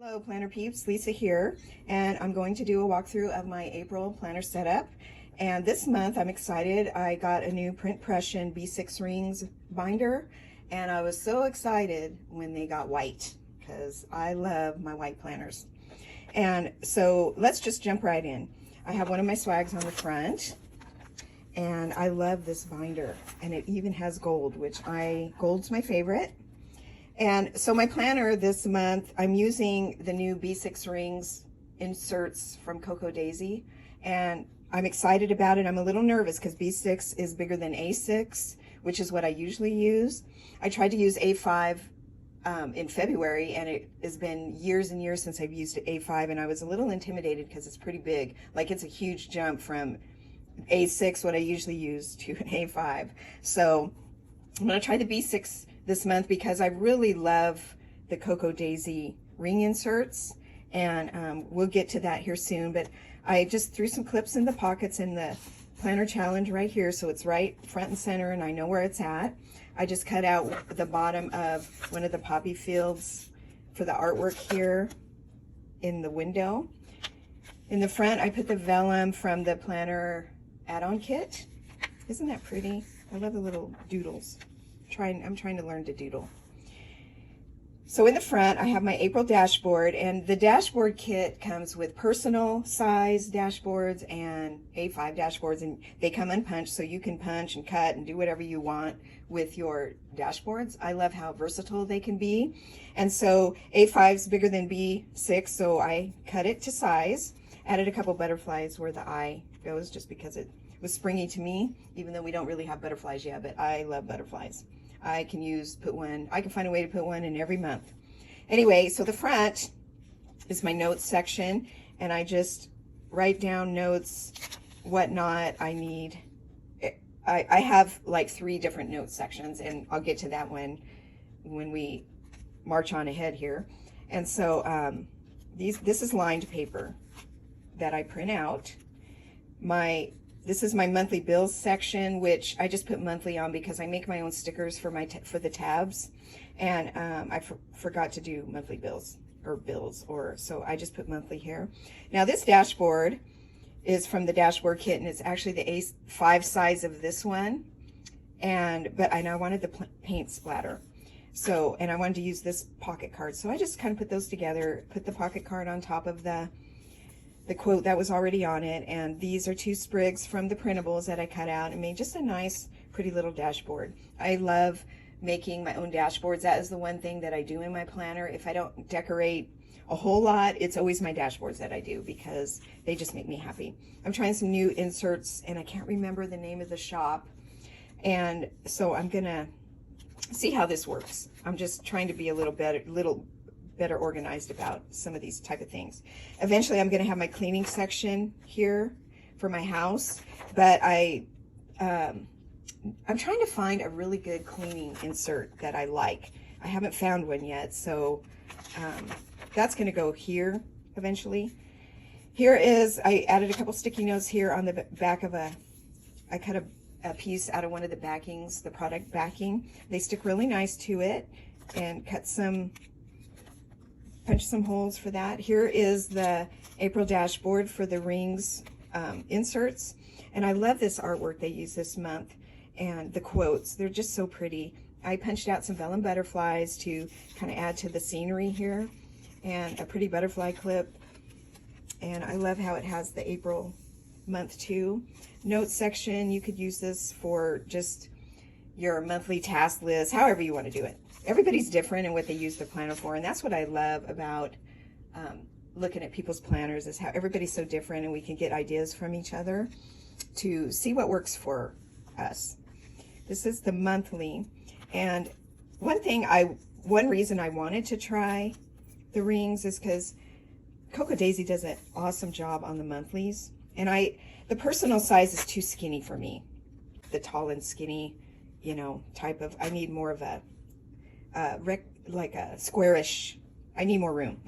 Hello planner peeps, Lisa here, and I'm going to do a walkthrough of my April planner setup. And this month I'm excited. I got a new print pression B6 rings binder, and I was so excited when they got white because I love my white planners. And so let's just jump right in. I have one of my swags on the front, and I love this binder, and it even has gold, gold's my favorite. And so my planner this month, I'm using the new B6 rings inserts from Coco Daisy, and I'm excited about it. I'm a little nervous because B6 is bigger than A6, which is what I usually use. I tried to use A5 in February, and it has been years and years since I've used A5, and I was a little intimidated because it's pretty big. Like, it's a huge jump from A6, what I usually use, to A5. So I'm going to try the B6 this month because I really love the Coco Daisy ring inserts, and we'll get to that here soon. But I just threw some clips in the pockets in the planner challenge right here, so it's right front and center and I know where it's at. I just cut out the bottom of one of the poppy fields for the artwork here in the window. In the front I put the vellum from the planner add-on kit. Isn't that pretty? I love the little doodles. I'm trying to learn to doodle. So in the front, I have my April dashboard, and the dashboard kit comes with personal size dashboards and A5 dashboards, and they come unpunched, so you can punch and cut and do whatever you want with your dashboards. I love how versatile they can be. And so A5 is bigger than B6, so I cut it to size, added a couple butterflies where the eye goes just because it was springy to me, even though we don't really have butterflies yet, but I love butterflies. I can find a way to put one in every month. Anyway, so the front is my notes section, and I just write down notes, whatnot I need. I have like 3 different note sections, and I'll get to that when we march on ahead here. And so this is lined paper that I print out. This is my monthly bills section, which I just put monthly on because I make my own stickers for the tabs, and I forgot to do monthly bills, so I just put monthly here. Now this dashboard is from the dashboard kit, and it's actually the A5 size of this one, but I wanted the paint splatter, and I wanted to use this pocket card, so I just kind of put those together, put the pocket card on top of the quote that was already on it, and these are 2 sprigs from the printables that I cut out and made just a nice pretty little dashboard. I love making my own dashboards. That is the one thing that I do in my planner. If I don't decorate a whole lot, it's always my dashboards that I do because they just make me happy. I'm trying some new inserts, and I can't remember the name of the shop, and so I'm gonna see how this works. I'm just trying to be a little better organized about some of these type of things. Eventually I'm going to have my cleaning section here for my house, but I'm trying to find a really good cleaning insert that I like. I haven't found one yet, so that's going to go here eventually. I added a couple sticky notes here on the back of I cut a piece out of one of the backings, the product backing. They stick really nice to it, and punch some holes for that. Here is the April dashboard for the rings inserts, and I love this artwork they use this month, and the quotes, they're just so pretty. I punched out some vellum butterflies to kind of add to the scenery here, and a pretty butterfly clip, and I love how it has the April month too. Notes section, you could use this for just your monthly task list, however you want to do it. Everybody's different in what they use their planner for, and that's what I love about looking at people's planners, is how everybody's so different, and we can get ideas from each other to see what works for us. This is the monthly, and one reason I wanted to try the rings is because Coco Daisy does an awesome job on the monthlies, and the personal size is too skinny for me. The tall and skinny, type of, I need more of a like a squarish, I need more room.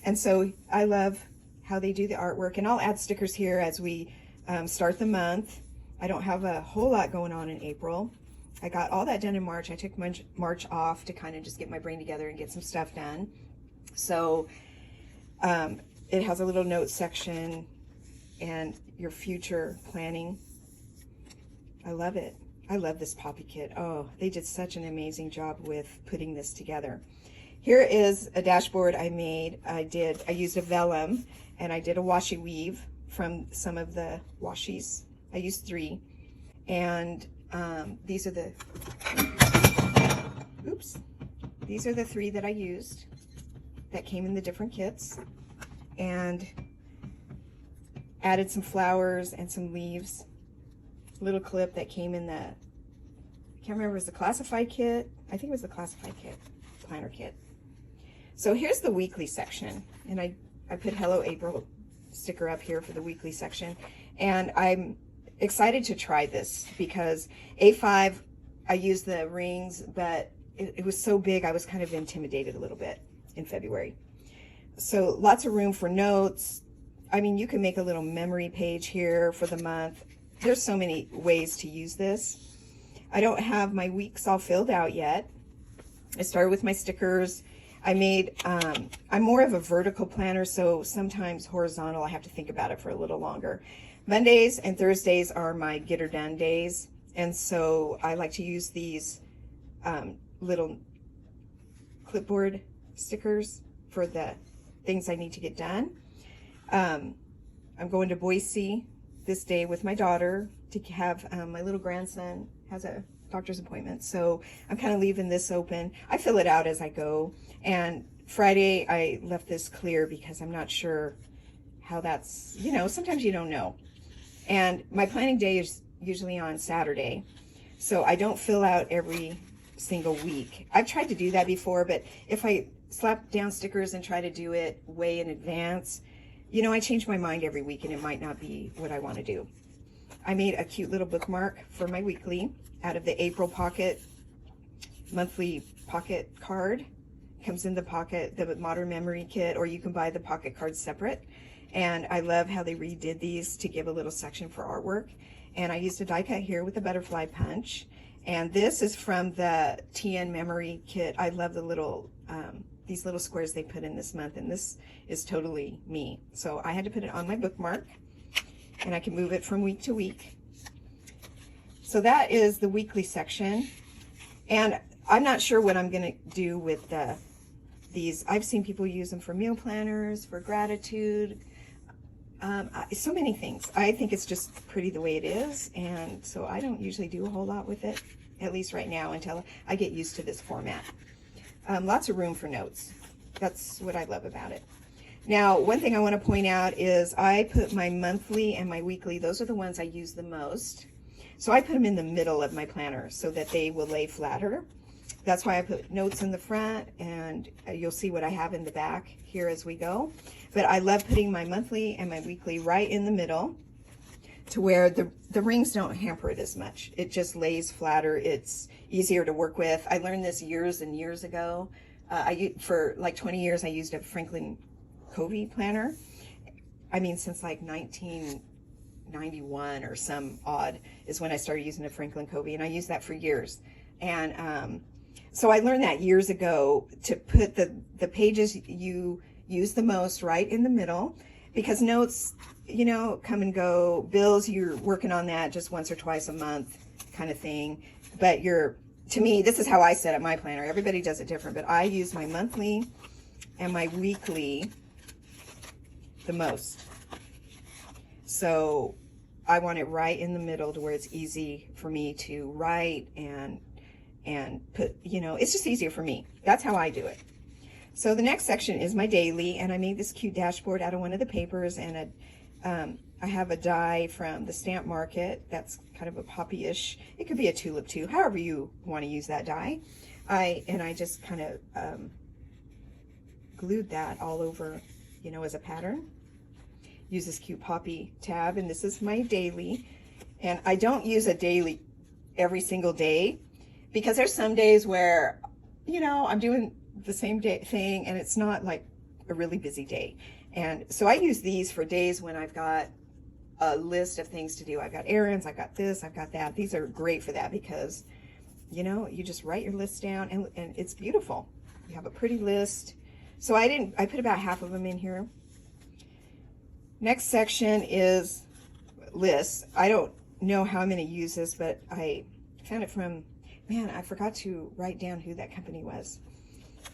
And so I love how they do the artwork, and I'll add stickers here as we start the month. I don't have a whole lot going on in April. I got all that done in March. I took March off to kind of just get my brain together and get some stuff done. So It has a little note section and your future planning. I love it. I love this Poppy kit. Oh, they did such an amazing job with putting this together. Here is a dashboard I made. I used a vellum and I did a washi weave from some of the washies. I used 3. And these are the 3 that I used that came in the different kits, and added some flowers and some leaves. Little clip that came in the, I can't remember, it was the classified kit. I think it was the classified kit, planner kit. So here's the weekly section, and I put Hello April sticker up here for the weekly section, and I'm excited to try this because A5, I used the rings, but it was so big I was kind of intimidated a little bit in February. So lots of room for notes. I mean, you can make a little memory page here for the month. There's so many ways to use this. I don't have my weeks all filled out yet. I started with my stickers. I made, I'm more of a vertical planner, so sometimes horizontal, I have to think about it for a little longer. Mondays and Thursdays are my get her done days, and so I like to use these little clipboard stickers for the things I need to get done. I'm going to Boise this day with my daughter to have my little grandson has a doctor's appointment, so I'm kind of leaving this open. I fill it out as I go, and Friday I left this clear because I'm not sure how that's, you know, sometimes you don't know. And my planning day is usually on Saturday, so I don't fill out every single week. I've tried to do that before, but if I slap down stickers and try to do it way in advance, you know, I change my mind every week and it might not be what I want to do. I made a cute little bookmark for my weekly out of the April pocket, monthly pocket card. Comes in the pocket, the Modern Memory kit, or you can buy the pocket cards separate. And I love how they redid these to give a little section for artwork. And I used a die cut here with a butterfly punch. And this is from the TN Memory kit. I love the little, these little squares they put in this month, and this is totally me. So I had to put it on my bookmark, and I can move it from week to week. So that is the weekly section. And I'm not sure what I'm gonna do with these. I've seen people use them for meal planners, for gratitude, so many things. I think it's just pretty the way it is, and so I don't usually do a whole lot with it, at least right now, until I get used to this format. Lots of room for notes. That's what I love about it. Now, one thing I want to point out is I put my monthly and my weekly, those are the ones I use the most. So I put them in the middle of my planner so that they will lay flatter. That's why I put notes in the front, and you'll see what I have in the back here as we go. But I love putting my monthly and my weekly right in the middle to where the rings don't hamper it as much. It just lays flatter. It's easier to work with. I learned this years and years ago. For like 20 years, I used a Franklin Covey planner. I mean, since like 1991 or some odd is when I started using a Franklin Covey, and I used that for years. And so I learned that years ago to put the pages you use the most right in the middle, because notes, you know, come and go. Bills, you're working on that just once or twice a month kind of thing. But to me, this is how I set up my planner. Everybody does it different, but I use my monthly and my weekly the most. So I want it right in the middle to where it's easy for me to write and put, you know, it's just easier for me. That's how I do it. So the next section is my daily, and I made this cute dashboard out of one of the papers, and I have a die from the stamp market that's kind of a poppy-ish. It could be a tulip too, however you want to use that die. I just kind of glued that all over, you know, as a pattern. Use this cute poppy tab, and this is my daily. And I don't use a daily every single day, because there's some days where, you know, I'm doing the same thing and it's not like a really busy day. And so I use these for days when I've got a list of things to do. I've got errands, I've got this, I've got that. These are great for that because, you know, you just write your list down and it's beautiful. You have a pretty list. So I put about half of them in here. Next section is lists. I don't know how I'm going to use this, but I found it from, man, I forgot to write down who that company was.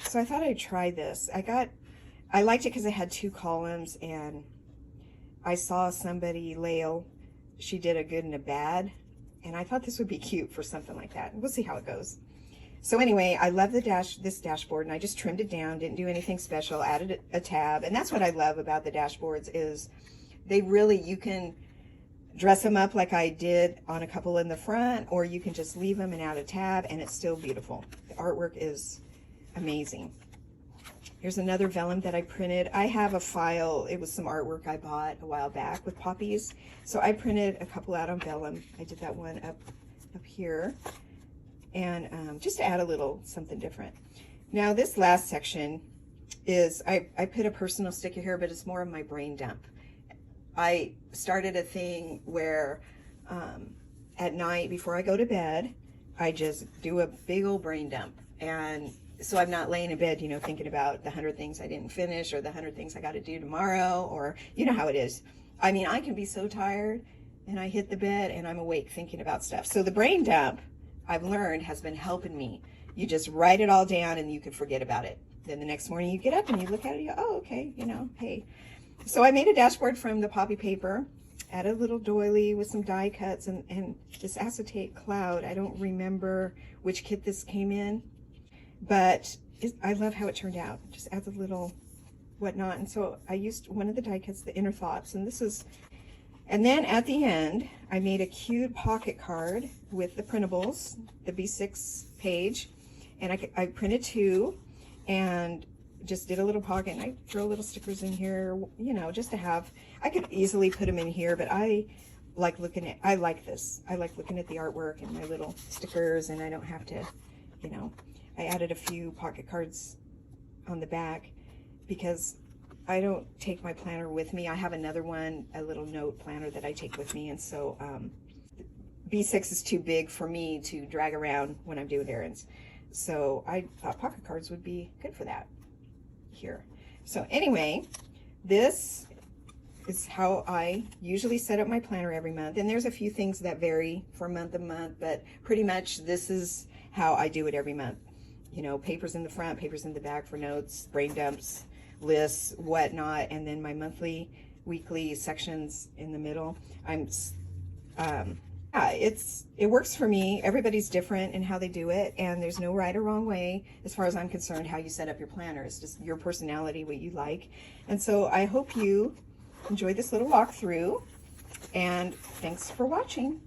So I thought I'd try this. I liked it because it had 2 columns, and I saw somebody, Lael, she did a good and a bad, and I thought this would be cute for something like that. We'll see how it goes. So anyway, I love this dashboard, and I just trimmed it down, didn't do anything special, added a tab, and that's what I love about the dashboards is they really, you can dress them up like I did on a couple in the front, or you can just leave them and add a tab, and it's still beautiful. The artwork is amazing. Here's another vellum that I printed. I have a file. It was some artwork I bought a while back with poppies. So I printed a couple out on vellum. I did that one up here. And just to add a little something different. Now this last section is, I put a personal sticker here, but it's more of my brain dump. I started a thing where at night before I go to bed, I just do a big old brain dump. And so I'm not laying in bed, you know, thinking about the 100 things I didn't finish or the 100 things I got to do tomorrow, or you know how it is. I mean, I can be so tired and I hit the bed and I'm awake thinking about stuff. So the brain dump, I've learned, has been helping me. You just write it all down and you can forget about it. Then the next morning you get up and you look at it and you go, oh, okay, you know, hey. So I made a dashboard from the poppy paper, added a little doily with some die cuts and this acetate cloud. I don't remember which kit this came in, but I love how it turned out. Just adds a little whatnot. And so I used one of the die cuts, the Inner Thoughts, and this is, and then at the end, I made a cute pocket card with the printables, the B6 page, and I printed 2 and just did a little pocket, and I throw little stickers in here, you know, just to have, I could easily put them in here, but I like looking at, I like this. I like looking at the artwork and my little stickers, and I don't have to, you know, I added a few pocket cards on the back because I don't take my planner with me. I have another one, a little note planner that I take with me, and so B6 is too big for me to drag around when I'm doing errands. So I thought pocket cards would be good for that here. So anyway, this is how I usually set up my planner every month. And there's a few things that vary from month to month, but pretty much this is how I do it every month. You know, papers in the front, papers in the back for notes, brain dumps, lists, whatnot, and then my monthly, weekly sections in the middle. It works for me. Everybody's different in how they do it, and there's no right or wrong way as far as I'm concerned how you set up your planner. It's just your personality, what you like. And so I hope you enjoyed this little walkthrough, and thanks for watching.